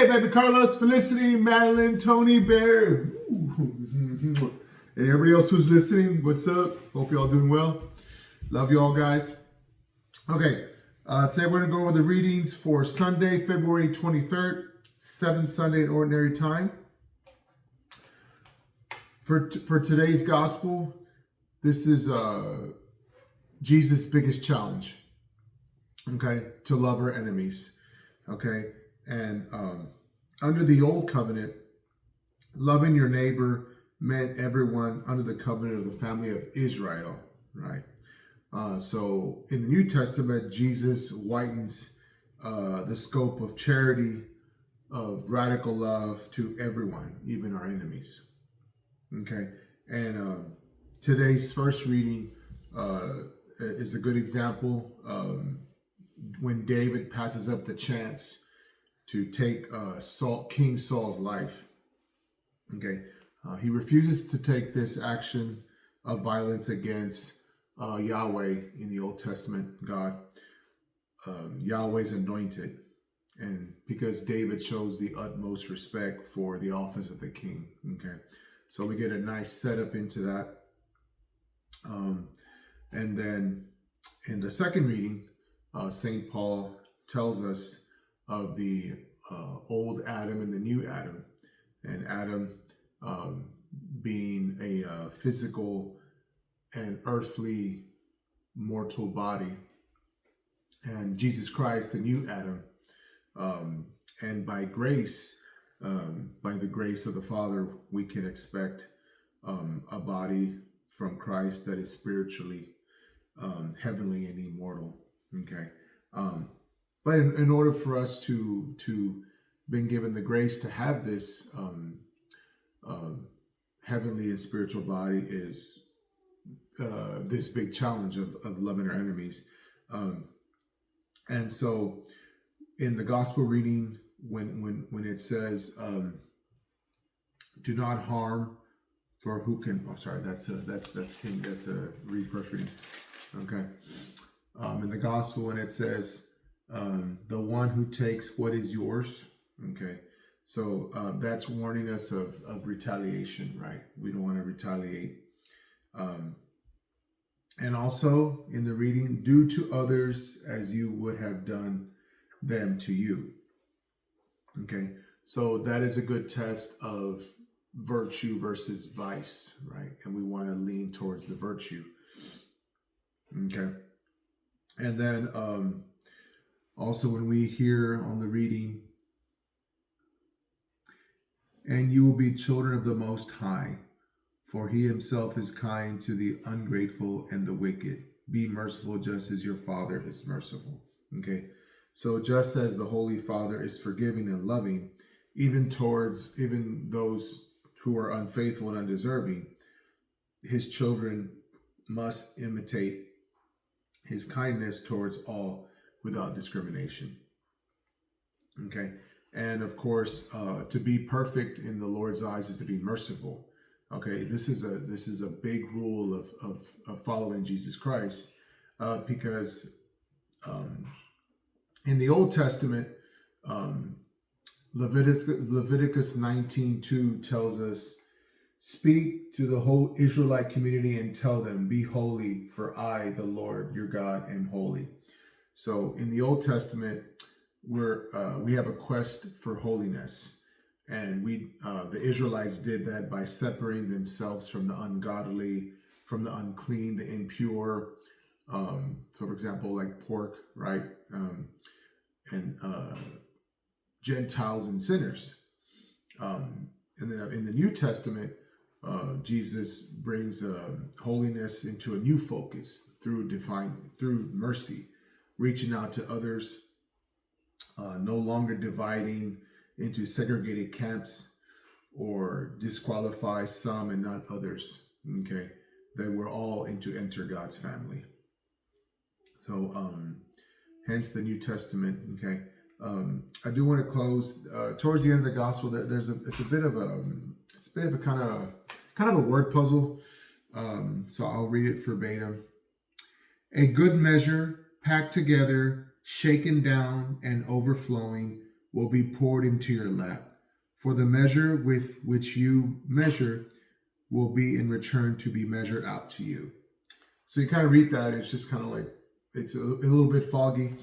Hey, baby Carlos, Felicity, Madeline, Tony, Bear, and everybody else who's listening, what's up? Hope you all doing well. Love you all, guys. Okay, today we're going to go over the readings for Sunday, February 23rd, 7th Sunday in Ordinary Time. For today's gospel, this is Jesus' biggest challenge, okay, to love our enemies, okay? And under the old covenant, loving your neighbor meant everyone under the covenant of the family of Israel, right? So in the New Testament, Jesus widens the scope of charity, of radical love to everyone, even our enemies. Okay, and today's first reading is a good example when David passes up the chance to take King Saul's life. Okay, he refuses to take this action of violence against Yahweh in the Old Testament, God, Yahweh's anointed, and because David shows the utmost respect for the office of the king. Okay, so we get a nice setup into that, and then in the second reading, St. Paul tells us of the old Adam and the new Adam, and Adam being a physical and earthly mortal body, and Jesus Christ, the new Adam, and by grace, by the grace of the Father, we can expect a body from Christ that is spiritually heavenly and immortal. Okay. But in order for us to been given the grace to have this heavenly and spiritual body is this big challenge of loving our enemies. And so in the gospel reading, when it says, do not harm, for who can, that's a first reading. Okay. In the gospel, when it says, the one who takes what is yours. Okay, so that's warning us of retaliation, right? We don't want to retaliate. And also in the reading, do to others as you would have done them to you. Okay, so that is a good test of virtue versus vice, right? And we want to lean towards the virtue. Okay, and then also when we hear on the reading, and you will be children of the Most High, for he himself is kind to the ungrateful and the wicked. Be merciful just as your Father is merciful. Okay, so just as the Holy Father is forgiving and loving, even towards those who are unfaithful and undeserving, his children must imitate his kindness towards all without discrimination. Okay, and of course, to be perfect in the Lord's eyes is to be merciful. Okay, this is a big rule of following Jesus Christ, because in the Old Testament, Leviticus 19:2 tells us, speak to the whole Israelite community and tell them, be holy, for I, the Lord your God, am holy. So in the Old Testament, we have a quest for holiness, and the Israelites did that by separating themselves from the ungodly, from the unclean, the impure. So, for example, like pork, right, and Gentiles and sinners. And then in the New Testament, Jesus brings holiness into a new focus through mercy, reaching out to others, no longer dividing into segregated camps or disqualify some and not others. Okay, that we're all to enter God's family. So, hence the New Testament. Okay, I do want to close towards the end of the gospel. It's a bit of a kind of a word puzzle. So I'll read it verbatim. A good measure, packed together, shaken down, and overflowing, will be poured into your lap. For the measure with which you measure will be in return to be measured out to you. So you kind of read that, it's just kind of like, it's a little bit foggy.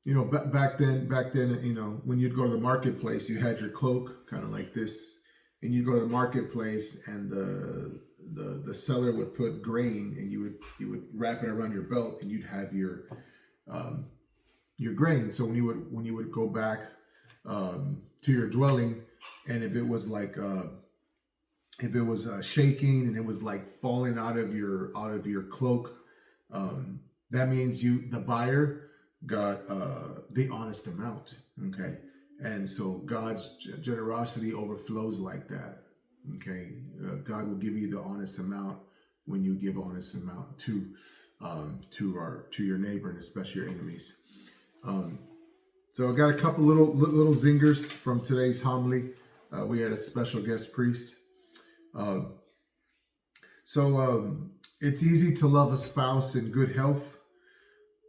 You know, back then, you know, when you'd go to the marketplace, you had your cloak kind of like this, and you'd go to the marketplace, and the seller would put grain, and you would wrap it around your belt, and you'd have your grain. So when you would go back to your dwelling, and if it was like shaking and it was like falling out of your cloak, that means the buyer got the honest amount. Okay, and so God's generosity overflows like that. Okay, God will give you the honest amount when you give honest amount to your neighbor, and especially your enemies. So I got a couple little zingers from today's homily. We had a special guest priest. It's easy to love a spouse in good health.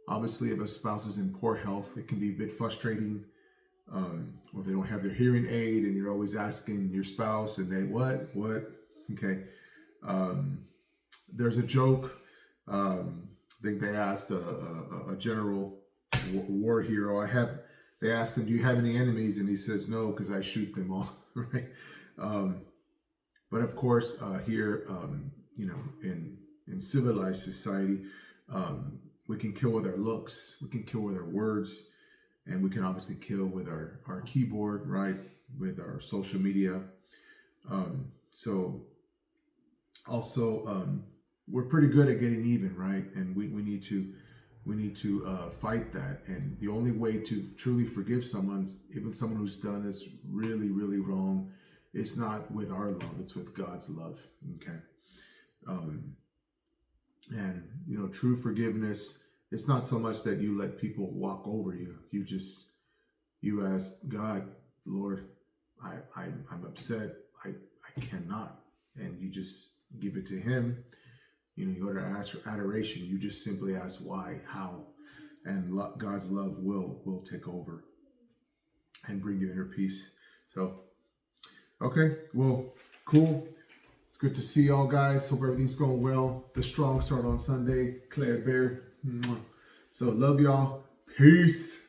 Obviously, if a spouse is in poor health, it can be a bit frustrating. Or if they don't have their hearing aid, and you're always asking your spouse, and they what? Okay. There's a joke. I think they asked a general war hero. They asked him, "Do you have any enemies?" And he says, "No, because I shoot them all." Right. But of course, here, you know, in civilized society, we can kill with our looks, we can kill with our words, and we can obviously kill with our keyboard, right? With our social media. So also, we're pretty good at getting even, right? And we need to fight that. And the only way to truly forgive someone, even someone who's done us really, really wrong, it's not with our love, it's with God's love. Okay. And you know, true forgiveness, it's not so much that you let people walk over you. You ask God, Lord, I'm upset. I cannot. And you just give it to him. You know, you go to ask for adoration. You just simply ask why, how, and God's love will take over and bring you inner peace. So, okay, well, cool. It's good to see y'all, guys. Hope everything's going well. The strong start on Sunday. Claire Bear. So, love y'all. Peace.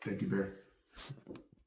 Thank you, Bear.